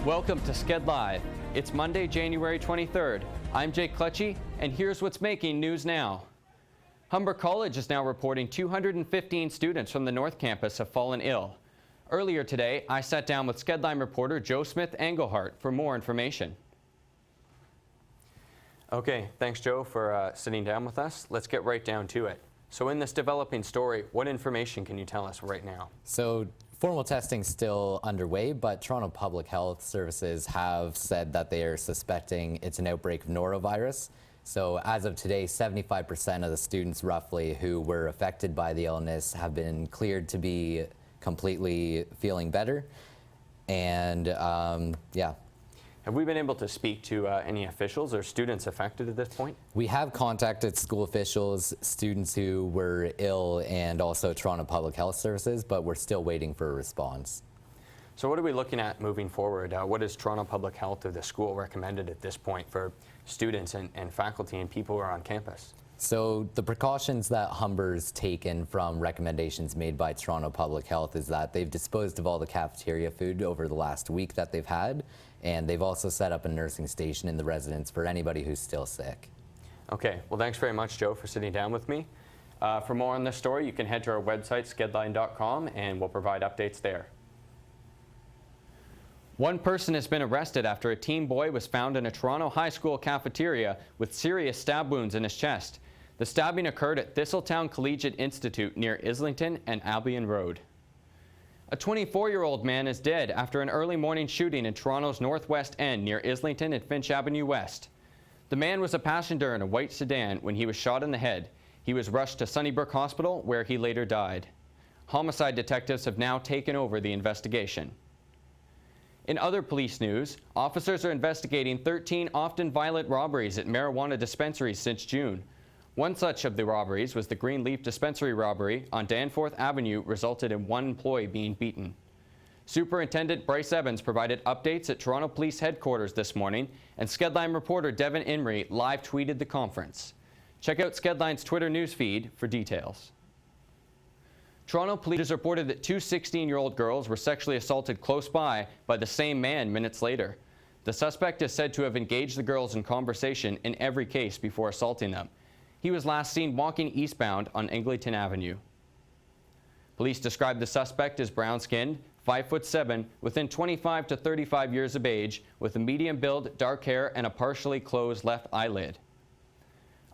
Welcome to Sked Live. It's Monday, January 23rd. I'm Jake Clutchy, and here's what's making news now. Humber College is now reporting 215 students from the North Campus have fallen ill. Earlier today, I sat down with SkedLIVE reporter Joe Smith-Engelhart for more information. Okay, thanks Joe for sitting down with us. Let's get right down to it. So in this developing story, what information can you tell us right now? So formal testing is still underway, but Toronto Public Health Services have said that they are suspecting it's an outbreak of norovirus. So as of today, 75% of the students roughly who were affected by the illness have been cleared to be completely feeling better. And yeah. Have we been able to speak to any officials or students affected at this point? We have contacted school officials, students who were ill, and also Toronto Public Health Services, but we're still waiting for a response. So what are we looking at moving forward? What has Toronto Public Health or the school recommended at this point for students and faculty and people who are on campus? So the precautions that Humber's taken from recommendations made by Toronto Public Health is that they've disposed of all the cafeteria food over the last week that they've had, and they've also set up a nursing station in the residence for anybody who's still sick. Okay, well thanks very much Joe for sitting down with me. For more on this story, you can head to our website skedline.com and we'll provide updates there. One person has been arrested after a teen boy was found in a Toronto high school cafeteria with serious stab wounds in his chest. The stabbing occurred at Thistletown Collegiate Institute near Islington and Albion Road. A 24-year-old man is dead after an early morning shooting in Toronto's northwest end near Islington and Finch Avenue West. The man was a passenger in a white sedan when he was shot in the head. He was rushed to Sunnybrook Hospital where he later died. Homicide detectives have now taken over the investigation. In other police news, officers are investigating 13 often violent robberies at marijuana dispensaries since June. One such of the robberies was the Greenleaf Dispensary robbery on Danforth Avenue, resulted in one employee being beaten. Superintendent Bryce Evans provided updates at Toronto Police Headquarters this morning, and SkedLIVE reporter Devin Imrie live tweeted the conference. Check out SkedLIVE's Twitter newsfeed for details. Toronto police reported that two 16-year-old girls were sexually assaulted close by the same man minutes later. The suspect is said to have engaged the girls in conversation in every case before assaulting them. He was last seen walking eastbound on Eglinton Avenue. Police described the suspect as brown-skinned, 5'7", within 25 to 35 years of age, with a medium build, dark hair, and a partially closed left eyelid.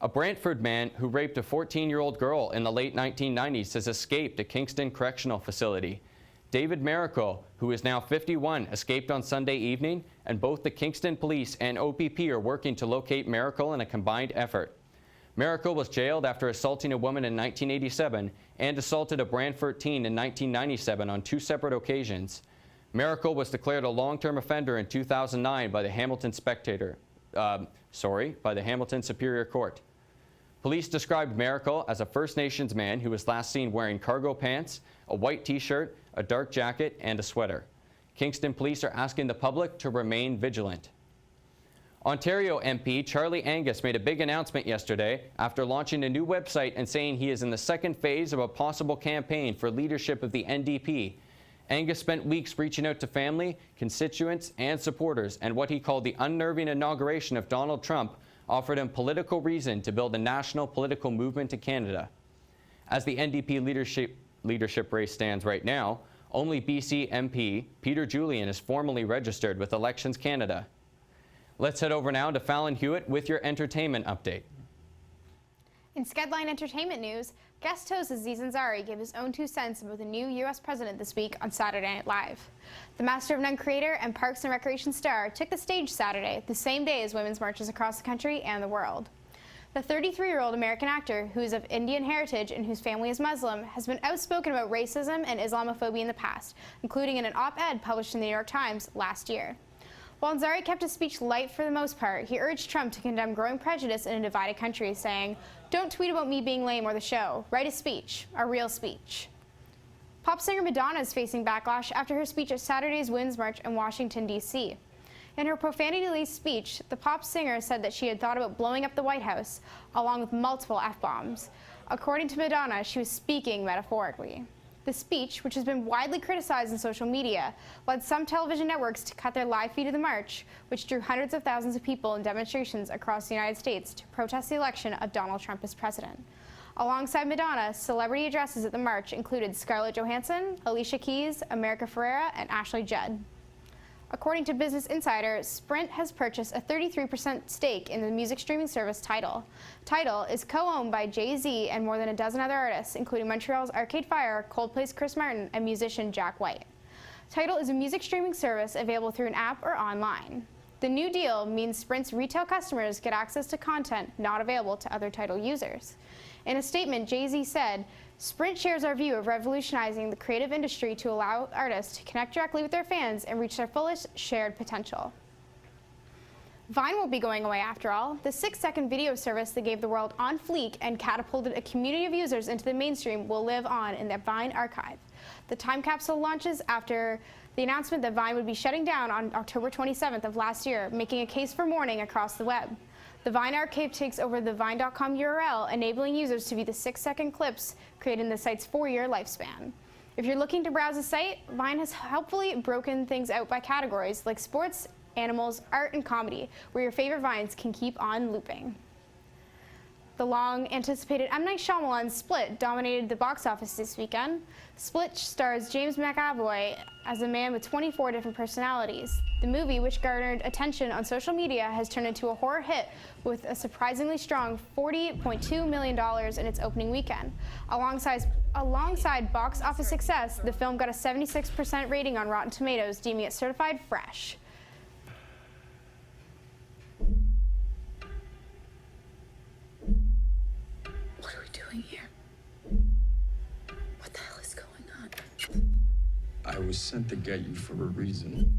A Brantford man who raped a 14-year-old girl in the late 1990s has escaped a Kingston Correctional Facility. David Miracle, who is now 51, escaped on Sunday evening, and both the Kingston Police and OPP are working to locate Miracle in a combined effort. Miracle was jailed after assaulting a woman in 1987 and assaulted a Brantford teen in 1997 on two separate occasions. Miracle was declared a long-term offender in 2009 by the Hamilton Superior Court. Police described Miracle as a First Nations man who was last seen wearing cargo pants, a white t-shirt, a dark jacket, and a sweater. Kingston police are asking the public to remain vigilant. Ontario MP Charlie Angus made a big announcement yesterday after launching a new website and saying he is in the second phase of a possible campaign for leadership of the NDP. Angus spent weeks reaching out to family, constituents, and supporters, and what he called the unnerving inauguration of Donald Trump offered him political reason to build a national political movement in Canada. As the NDP leadership race stands right now, only BC MP Peter Julian is formally registered with Elections Canada. Let's head over now to Fallon Hewitt with your entertainment update. In SkedLIVE entertainment news, guest host Aziz Ansari gave his own 2 cents about the new U.S. president this week on Saturday Night Live. The Master of None creator and Parks and Recreation star took the stage Saturday, the same day as women's marches across the country and the world. The 33-year-old American actor, who is of Indian heritage and whose family is Muslim, has been outspoken about racism and Islamophobia in the past, including in an op-ed published in the New York Times last year. While Ansari kept his speech light for the most part, he urged Trump to condemn growing prejudice in a divided country, saying, "Don't tweet about me being lame or the show. Write a speech, a real speech." Pop singer Madonna is facing backlash after her speech at Saturday's Women's March in Washington, D.C. In her profanity-laced speech, the pop singer said that she had thought about blowing up the White House, along with multiple F-bombs. According to Madonna, she was speaking metaphorically. The speech, which has been widely criticized in social media, led some television networks to cut their live feed of the march, which drew hundreds of thousands of people in demonstrations across the United States to protest the election of Donald Trump as president. Alongside Madonna, celebrity addresses at the march included Scarlett Johansson, Alicia Keys, America Ferrera, and Ashley Judd. According to Business Insider, Sprint has purchased a 33% stake in the music streaming service Tidal. Tidal is co-owned by Jay-Z and more than a dozen other artists, including Montreal's Arcade Fire, Coldplay's Chris Martin, and musician Jack White. Tidal is a music streaming service available through an app or online. The new deal means Sprint's retail customers get access to content not available to other Tidal users. In a statement, Jay-Z said, "Sprint shares our view of revolutionizing the creative industry to allow artists to connect directly with their fans and reach their fullest shared potential." Vine won't be going away after all. The 6-second video service that gave the world on fleek and catapulted a community of users into the mainstream will live on in the Vine archive. The time capsule launches after the announcement that Vine would be shutting down on October 27th of last year, making a case for mourning across the web. The Vine archive takes over the vine.com URL, enabling users to view the 6-second clips created in the site's 4-year lifespan. If you're looking to browse the site, Vine has helpfully broken things out by categories like sports, animals, art, and comedy, where your favorite Vines can keep on looping. The long-anticipated M. Night Shyamalan's Split dominated the box office this weekend. Split stars James McAvoy as a man with 24 different personalities. The movie, which garnered attention on social media, has turned into a horror hit with a surprisingly strong $40.2 million in its opening weekend. Alongside box office success, the film got a 76% rating on Rotten Tomatoes, deeming it certified fresh. What are we doing here? What the hell is going on? I was sent to get you for a reason.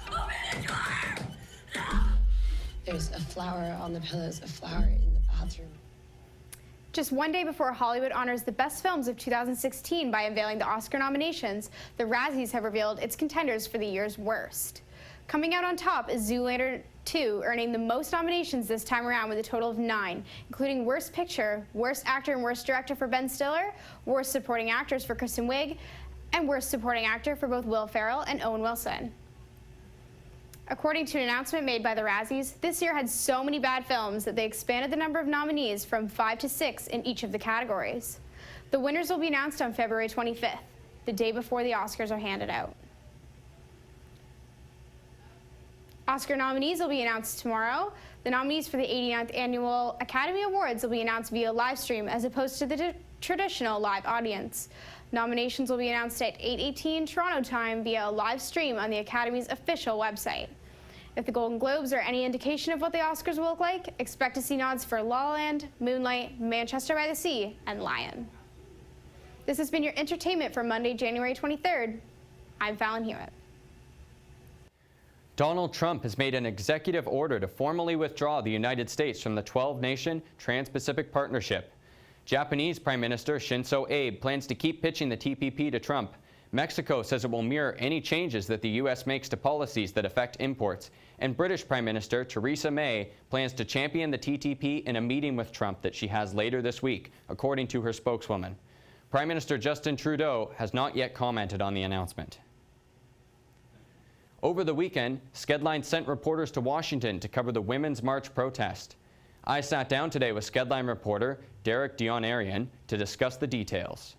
Open the door! No! There's a flower on the pillows, a flower in the bathroom. Just one day before Hollywood honors the best films of 2016 by unveiling the Oscar nominations, the Razzies have revealed its contenders for the year's worst. Coming out on top is Zoolander 2, earning the most nominations this time around with a total of 9, including Worst Picture, Worst Actor and Worst Director for Ben Stiller, Worst Supporting Actors for Kristen Wiig, and Worst Supporting Actor for both Will Ferrell and Owen Wilson. According to an announcement made by the Razzies, this year had so many bad films that they expanded the number of nominees from 5 to 6 in each of the categories. The winners will be announced on February 25th, the day before the Oscars are handed out. Oscar nominees will be announced tomorrow. The nominees for the 89th Annual Academy Awards will be announced via live stream as opposed to the traditional live audience. Nominations will be announced at 8:18 Toronto time via a live stream on the Academy's official website. If the Golden Globes are any indication of what the Oscars will look like, expect to see nods for La La Land, Moonlight, Manchester by the Sea, and Lion. This has been your entertainment for Monday, January 23rd. I'm Fallon Hewitt. Donald Trump has made an executive order to formally withdraw the United States from the 12-nation Trans-Pacific Partnership. Japanese Prime Minister Shinzo Abe plans to keep pitching the TPP to Trump. Mexico says it will mirror any changes that the U.S. makes to policies that affect imports. And British Prime Minister Theresa May plans to champion the TPP in a meeting with Trump that she has later this week, according to her spokeswoman. Prime Minister Justin Trudeau has not yet commented on the announcement. Over the weekend, SkedLine sent reporters to Washington to cover the Women's March protest. I sat down today with SkedLine reporter Derek Dionarian to discuss the details.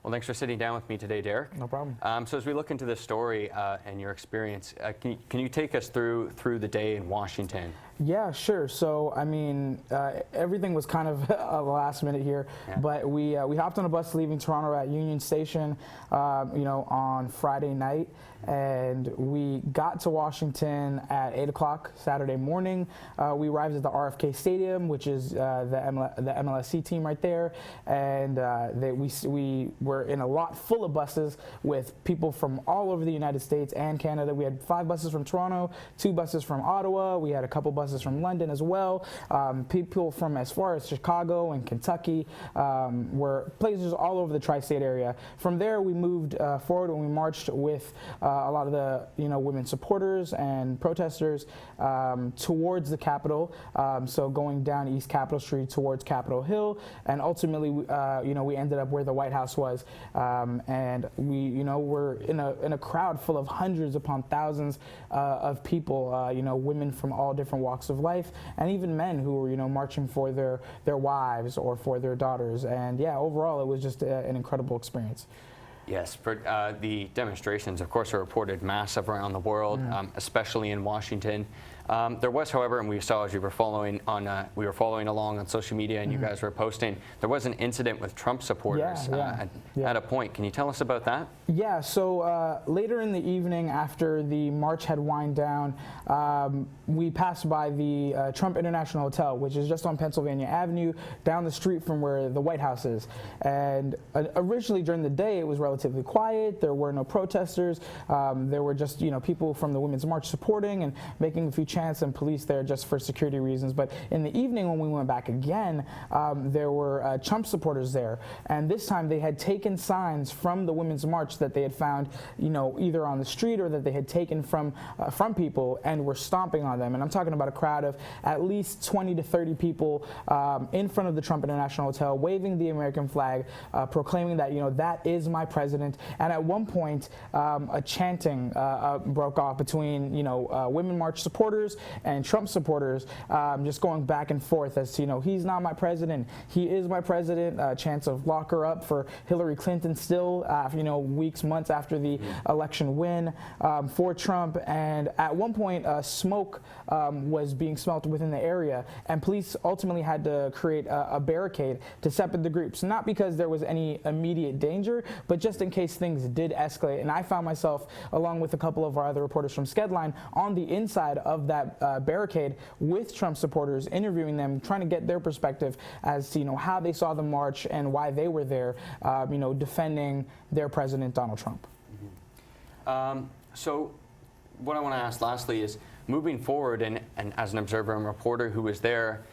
Well, thanks for sitting down with me today, Derek. No problem. So as we look into this story and your experience, can you take us through the day in Washington? Yeah, sure. So, I mean, everything was kind of a last minute here, yeah. But we hopped on a bus leaving Toronto at Union Station, on Friday night, and we got to Washington at 8 o'clock Saturday morning. We arrived at the RFK Stadium, which is the MLSC team right there, and we were in a lot full of buses with people from all over the United States and Canada. We had 5 buses from Toronto, 2 buses from Ottawa. We had a couple buses buses from London as well. People from as far as Chicago and Kentucky, were places all over the tri-state area. From there, we moved forward and we marched with a lot of the women supporters and protesters towards the Capitol. So going down East Capitol Street towards Capitol Hill, and ultimately, we ended up where the White House was, and we, were in a crowd full of hundreds upon thousands of people, women from all different walks of life, and even men who were, marching for their wives or for their daughters. And yeah, overall, it was just an incredible experience. Yes, the demonstrations, of course, are reported massive around the world, especially in Washington. There was, however, and we saw as you were following on, we were following along on social media, and you guys were posting, there was an incident with Trump supporters at a point. Can you tell us about that? Yeah. So later in the evening, after the march had wind down, we passed by the Trump International Hotel, which is just on Pennsylvania Avenue, down the street from where the White House is. And originally during the day, it was relatively quiet. There were no protesters. There were just people from the Women's March supporting and making a few chants, and police there just for security reasons. But in the evening, when we went back again, there were Trump supporters there, and this time they had taken signs from the Women's March that they had found, either on the street or that they had taken from people, and were stomping on them. And I'm talking about a crowd of at least 20 to 30 people in front of the Trump International Hotel, waving the American flag, proclaiming that that is my president. And at one point, a chanting broke off between Women March supporters and Trump supporters, just going back and forth as to he's not my president, he is my president. Chants of lock her up for Hillary Clinton still, weeks, months after the election win for Trump. And at one point, smoke was being smelt within the area, and police ultimately had to create a barricade to separate the groups, not because there was any immediate danger, but just in case things did escalate. And I found myself, along with a couple of our other reporters from SkedLine, on the inside of that barricade with Trump supporters, interviewing them, trying to get their perspective as to how they saw the march and why they were there, defending their president, Donald Trump. So what I want to ask lastly is, moving forward, and as an observer and reporter who was there,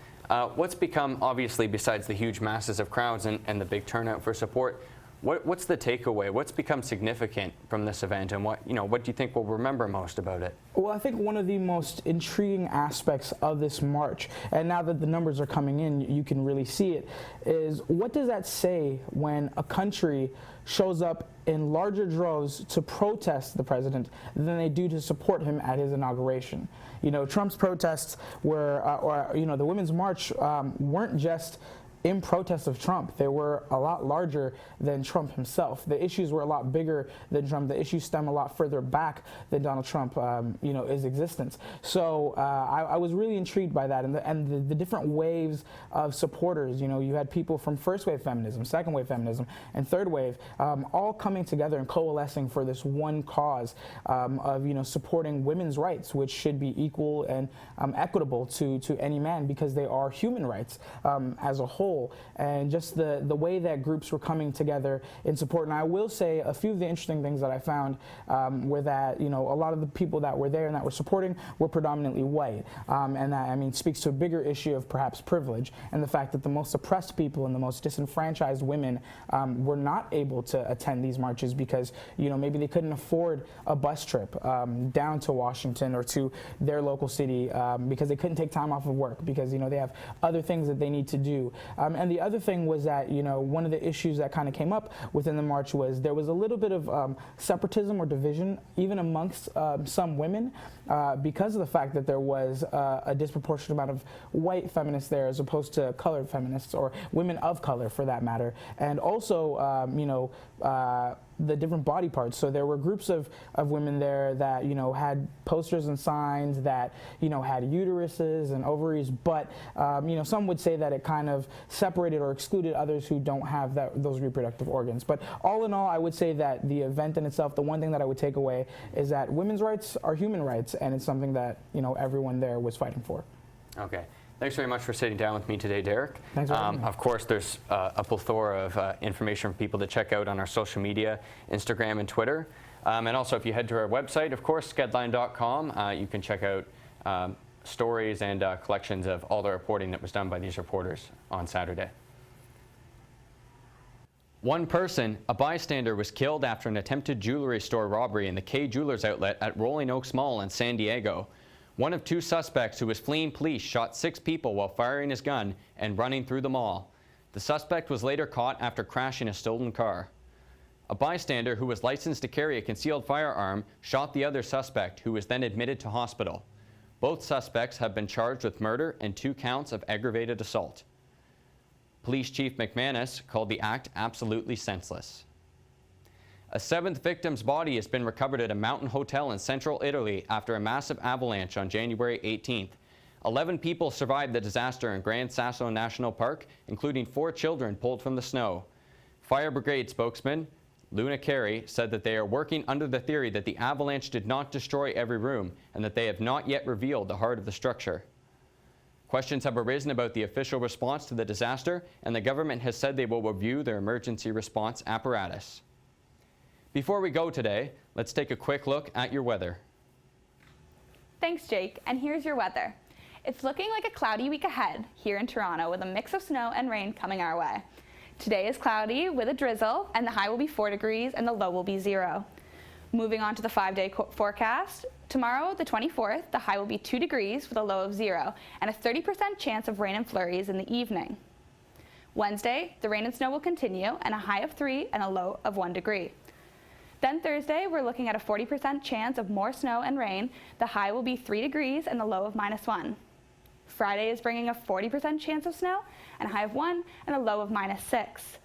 what's become, obviously, besides the huge masses of crowds and the big turnout for support, what's the takeaway? What's become significant from this event, and what do you think we'll remember most about it? Well, I think one of the most intriguing aspects of this march, and now that the numbers are coming in, you can really see it, is what does that say when a country shows up in larger droves to protest the president than they do to support him at his inauguration? Trump's protests were, the Women's March weren't just in protest of Trump. They were a lot larger than Trump himself. The issues were a lot bigger than Trump. The issues stem a lot further back than Donald Trump, his existence. So I was really intrigued by that, and the different waves of supporters. You had people from first wave feminism, second wave feminism, and third wave, all coming together and coalescing for this one cause of supporting women's rights, which should be equal and equitable to any man, because they are human rights as a whole. And just the way that groups were coming together in support. And I will say a few of the interesting things that I found were that a lot of the people that were there and that were supporting were predominantly white, and that speaks to a bigger issue of perhaps privilege, and the fact that the most oppressed people and the most disenfranchised women were not able to attend these marches because maybe they couldn't afford a bus trip down to Washington or to their local city, because they couldn't take time off of work because they have other things that they need to do. And the other thing was that, one of the issues that kind of came up within the march was there was a little bit of separatism or division, even amongst some women, because of the fact that there was a disproportionate amount of white feminists there as opposed to colored feminists, or women of color for that matter. And also, the different body parts. So there were groups of women there that had posters and signs that had uteruses and ovaries, but some would say that it kind of separated or excluded others who don't have those reproductive organs. But all in all, I would say that the event in itself, the one thing that I would take away is that women's rights are human rights, and it's something that everyone there was fighting for. Okay. Thanks very much for sitting down with me today, Derek. Thanks for having me. Of course, there's a plethora of information for people to check out on our social media, Instagram and Twitter. And also, if you head to our website, of course, skedline.com, you can check out stories and collections of all the reporting that was done by these reporters on Saturday. One person, a bystander, was killed after an attempted jewelry store robbery in the Kay Jewelers outlet at Rolling Oaks Mall in San Diego. One of two suspects who was fleeing police shot 6 people while firing his gun and running through the mall. The suspect was later caught after crashing a stolen car. A bystander who was licensed to carry a concealed firearm shot the other suspect, who was then admitted to hospital. Both suspects have been charged with murder and 2 counts of aggravated assault. Police Chief McManus called the act absolutely senseless. A 7th victim's body has been recovered at a mountain hotel in central Italy after a massive avalanche on January 18th. 11 people survived the disaster in Gran Sasso National Park, including 4 children pulled from the snow. Fire Brigade spokesman Luna Carey said that they are working under the theory that the avalanche did not destroy every room and that they have not yet revealed the heart of the structure. Questions have arisen about the official response to the disaster, and the government has said they will review their emergency response apparatus. Before we go today, let's take a quick look at your weather. Thanks, Jake, and here's your weather. It's looking like a cloudy week ahead here in Toronto with a mix of snow and rain coming our way. Today is cloudy with a drizzle, and the high will be 4 degrees and the low will be 0. Moving on to the 5-day forecast. Tomorrow, the 24th, the high will be 2 degrees with a low of 0 and a 30% chance of rain and flurries in the evening. Wednesday, the rain and snow will continue and a high of 3 and a low of 1 degree. Then Thursday, we're looking at a 40% chance of more snow and rain. The high will be 3 degrees and the low of -1. Friday is bringing a 40% chance of snow and a high of 1 and a low of -6.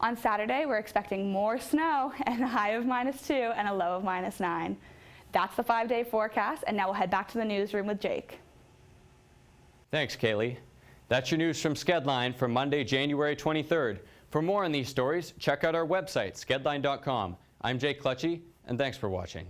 On Saturday, we're expecting more snow and a high of -2 and a low of -9. That's the 5-day forecast, and now we'll head back to the newsroom with Jake. Thanks, Kaylee. That's your news from SkedLine for Monday, January 23rd. For more on these stories, check out our website, skedline.com. I'm Jake Clutchy, and thanks for watching.